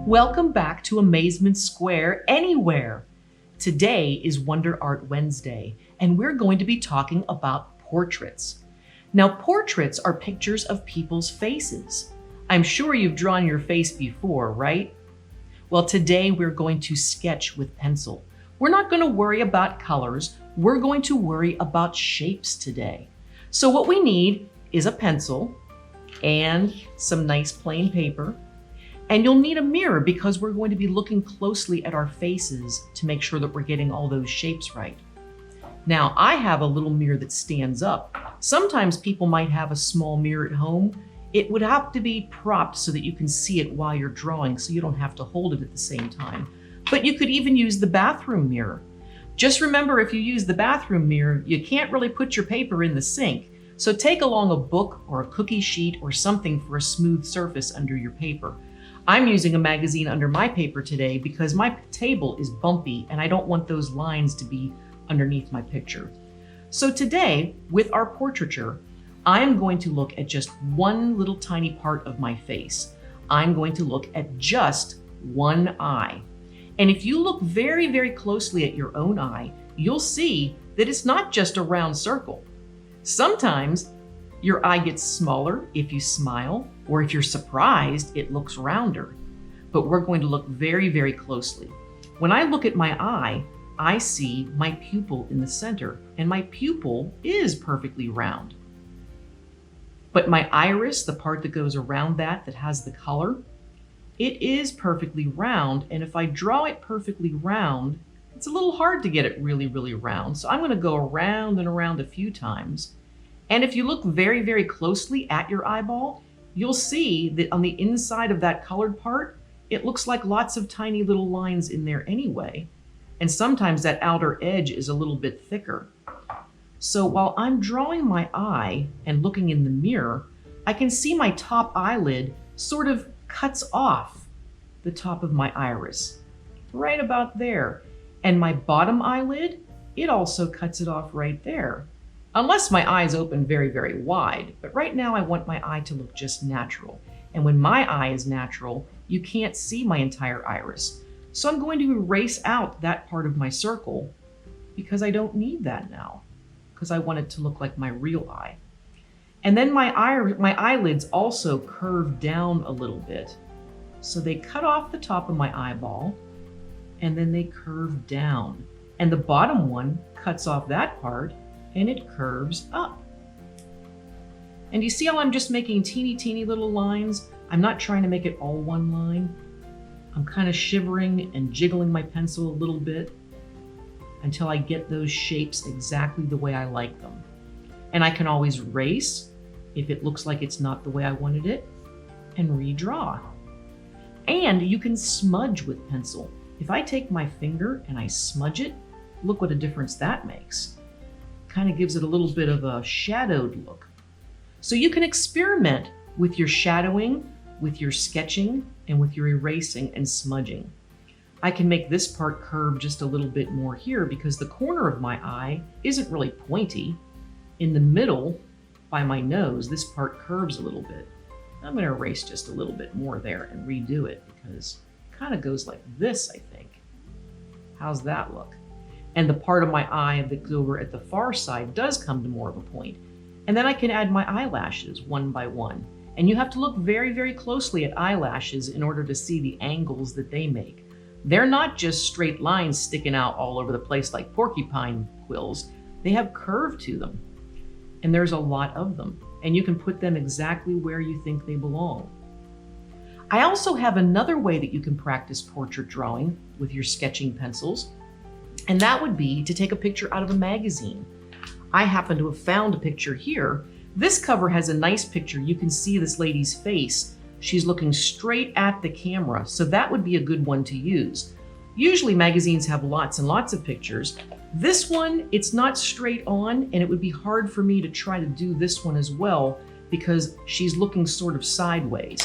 Welcome back to Amazement Square Anywhere. Today is WonderArt Wednesday, and we're going to be talking about portraits. Now, portraits are pictures of people's faces. I'm sure you've drawn your face before, right? Well, today we're going to sketch with pencil. We're not going to worry about colors. We're going to worry about shapes today. So what we need is a pencil and some nice plain paper. And you'll need a mirror because we're going to be looking closely at our faces to make sure that we're getting all those shapes right. Now, I have a little mirror that stands up. Sometimes people might have a small mirror at home. It would have to be propped so that you can see it while you're drawing, so you don't have to hold it at the same time. But you could even use the bathroom mirror. Just remember, if you use the bathroom mirror, you can't really put your paper in the sink. So take along a book or a cookie sheet or something for a smooth surface under your paper. I'm using a magazine under my paper today because my table is bumpy and I don't want those lines to be underneath my picture. So today, with our portraiture, I'm going to look at just one little tiny part of my face. I'm going to look at just one eye. And if you look very, very closely at your own eye, you'll see that it's not just a round circle. Sometimes your eye gets smaller if you smile, or if you're surprised, it looks rounder. But we're going to look very, very closely. When I look at my eye, I see my pupil in the center, and my pupil is perfectly round. But my iris, the part that goes around that has the color, it is perfectly round, and if I draw it perfectly round, it's a little hard to get it really, really round. So I'm going to go around and around a few times. And if you look very, very closely at your eyeball, you'll see that on the inside of that colored part, it looks like lots of tiny little lines in there anyway. And sometimes that outer edge is a little bit thicker. So while I'm drawing my eye and looking in the mirror, I can see my top eyelid sort of cuts off the top of my iris, right about there. And my bottom eyelid, it also cuts it off right there. Unless my eyes open very, very wide. But right now I want my eye to look just natural. And when my eye is natural, you can't see my entire iris. So I'm going to erase out that part of my circle because I don't need that now, because I want it to look like my real eye. And then my eyelids also curve down a little bit. So they cut off the top of my eyeball and then they curve down. And the bottom one cuts off that part and it curves up. And you see how I'm just making teeny, teeny little lines? I'm not trying to make it all one line. I'm kind of shivering and jiggling my pencil a little bit until I get those shapes exactly the way I like them. And I can always erase if it looks like it's not the way I wanted it and redraw. And you can smudge with pencil. If I take my finger and I smudge it, look what a difference that makes. Kind of gives it a little bit of a shadowed look. So you can experiment with your shadowing, with your sketching, and with your erasing and smudging. I can make this part curve just a little bit more here because the corner of my eye isn't really pointy. In the middle, by my nose, this part curves a little bit. I'm going to erase just a little bit more there and redo it because it kind of goes like this, I think. How's that look? And the part of my eye that's over at the far side does come to more of a point. And then I can add my eyelashes one by one. And you have to look very, very closely at eyelashes in order to see the angles that they make. They're not just straight lines sticking out all over the place like porcupine quills. They have curve to them. And there's a lot of them. And you can put them exactly where you think they belong. I also have another way that you can practice portrait drawing with your sketching pencils. And that would be to take a picture out of a magazine. I happen to have found a picture here. This cover has a nice picture. You can see this lady's face. She's looking straight at the camera, so that would be a good one to use. Usually magazines have lots and lots of pictures. This one, it's not straight on, and it would be hard for me to try to do this one as well because she's looking sort of sideways.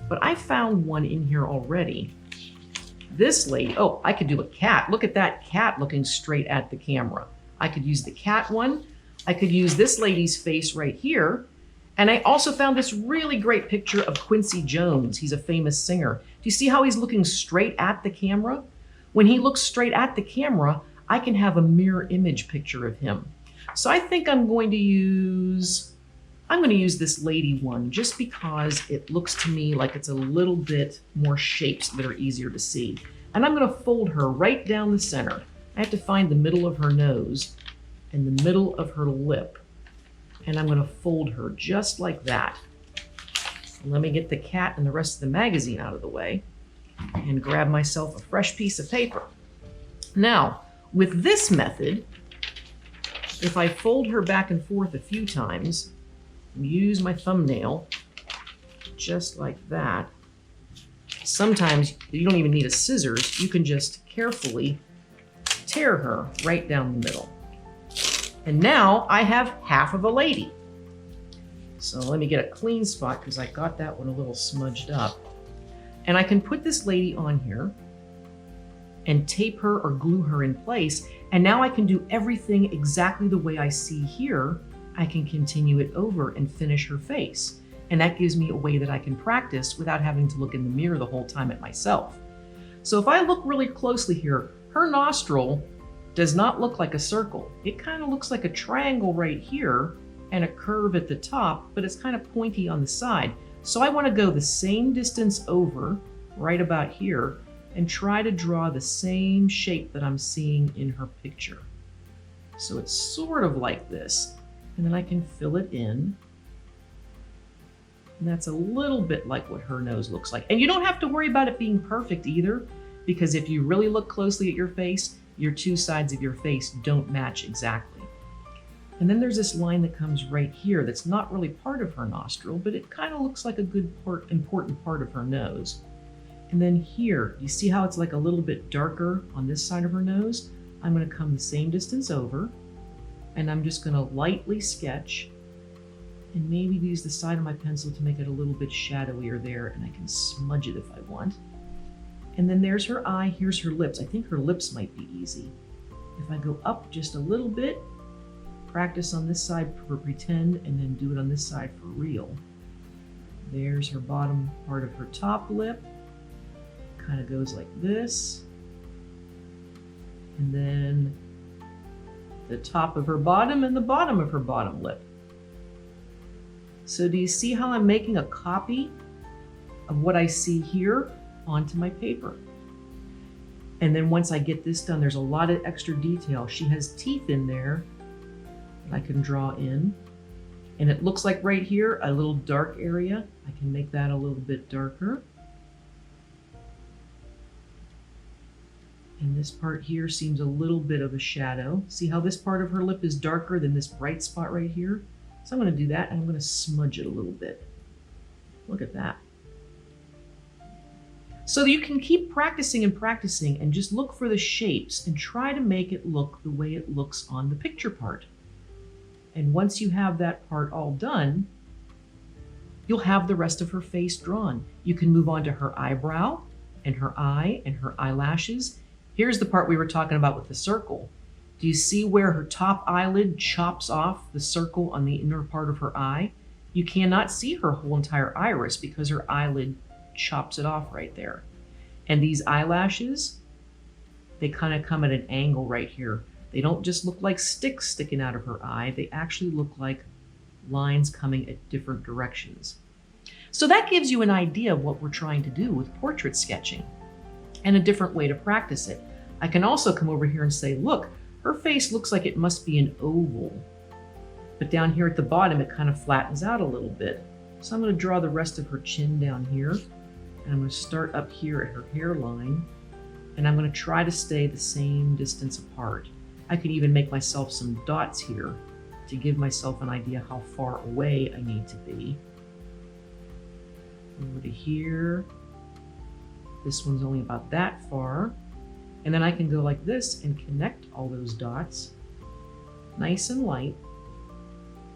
But I found one in here already. This lady, oh, I could do a cat. Look at that cat looking straight at the camera. I could use the cat one. I could use this lady's face right here. And I also found this really great picture of Quincy Jones. He's a famous singer. Do you see how he's looking straight at the camera? When he looks straight at the camera, I can have a mirror image picture of him. So I think I'm going to use this lady one just because it looks to me like it's a little bit more shapes that are easier to see. And I'm going to fold her right down the center. I have to find the middle of her nose and the middle of her lip. And I'm going to fold her just like that. And let me get the cat and the rest of the magazine out of the way and grab myself a fresh piece of paper. Now, with this method, if I fold her back and forth a few times, use my thumbnail just like that. Sometimes you don't even need a scissors. You can just carefully tear her right down the middle. And now I have half of a lady. So let me get a clean spot because I got that one a little smudged up. And I can put this lady on here and tape her or glue her in place. And now I can do everything exactly the way I see here. I can continue it over and finish her face. And that gives me a way that I can practice without having to look in the mirror the whole time at myself. So if I look really closely here, her nostril does not look like a circle. It kind of looks like a triangle right here and a curve at the top, but it's kind of pointy on the side. So I want to go the same distance over, right about here, and try to draw the same shape that I'm seeing in her picture. So it's sort of like this. And then I can fill it in. And that's a little bit like what her nose looks like. And you don't have to worry about it being perfect either, because if you really look closely at your face, your two sides of your face don't match exactly. And then there's this line that comes right here that's not really part of her nostril, but it kind of looks like a good important part of her nose. And then here, you see how it's like a little bit darker on this side of her nose? I'm going to come the same distance over, and I'm just going to lightly sketch and maybe use the side of my pencil to make it a little bit shadowier there, and I can smudge it if I want. And then there's her eye, here's her lips. I think her lips might be easy. If I go up just a little bit, practice on this side for pretend, and then do it on this side for real. There's her bottom part of her top lip. Kind of goes like this. And then the top of her bottom and the bottom of her bottom lip. So do you see how I'm making a copy of what I see here onto my paper? And then once I get this done, there's a lot of extra detail. She has teeth in there that I can draw in. And it looks like right here, a little dark area. I can make that a little bit darker. And this part here seems a little bit of a shadow. See how this part of her lip is darker than this bright spot right here? So I'm going to do that, and I'm going to smudge it a little bit. Look at that. So you can keep practicing and practicing and just look for the shapes and try to make it look the way it looks on the picture part. And once you have that part all done, you'll have the rest of her face drawn. You can move on to her eyebrow and her eye and her eyelashes. Here's the part we were talking about with the circle. Do you see where her top eyelid chops off the circle on the inner part of her eye? You cannot see her whole entire iris because her eyelid chops it off right there. And these eyelashes, they kind of come at an angle right here. They don't just look like sticks sticking out of her eye. They actually look like lines coming at different directions. So that gives you an idea of what we're trying to do with portrait sketching and a different way to practice it. I can also come over here and say, look, her face looks like it must be an oval. But down here at the bottom, it kind of flattens out a little bit. So I'm going to draw the rest of her chin down here. And I'm going to start up here at her hairline. And I'm going to try to stay the same distance apart. I could even make myself some dots here to give myself an idea how far away I need to be. Over to here. This one's only about that far. And then I can go like this and connect all those dots, nice and light.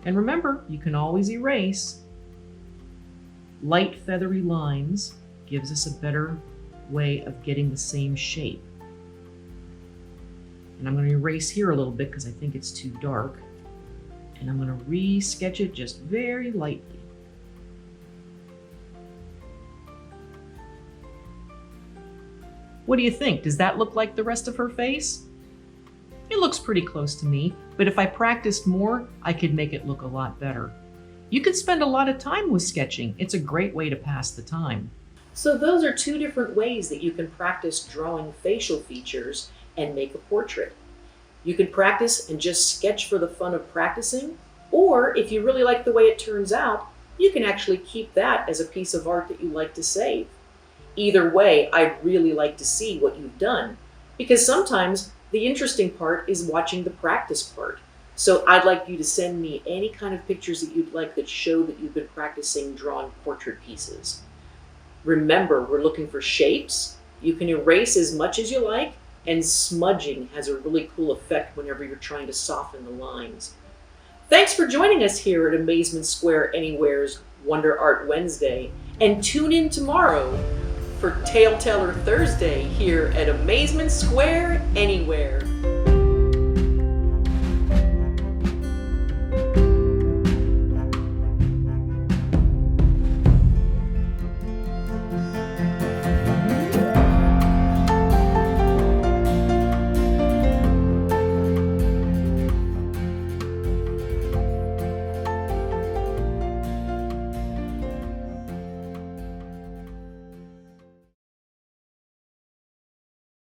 And remember, you can always erase. Light feathery lines gives us a better way of getting the same shape. And I'm going to erase here a little bit because I think it's too dark. And I'm going to re-sketch it just very lightly. What do you think? Does that look like the rest of her face? It looks pretty close to me, but if I practiced more, I could make it look a lot better. You can spend a lot of time with sketching. It's a great way to pass the time. So those are two different ways that you can practice drawing facial features and make a portrait. You can practice and just sketch for the fun of practicing, or if you really like the way it turns out, you can actually keep that as a piece of art that you like to save. Either way, I'd really like to see what you've done, because sometimes the interesting part is watching the practice part. So I'd like you to send me any kind of pictures that you'd like that show that you've been practicing drawing portrait pieces. Remember, we're looking for shapes. You can erase as much as you like, and smudging has a really cool effect whenever you're trying to soften the lines. Thanks for joining us here at Amazement Square Anywhere's WonderArt Wednesday, and tune in tomorrow for Tale Teller Thursday here at Amazement Square Anywhere.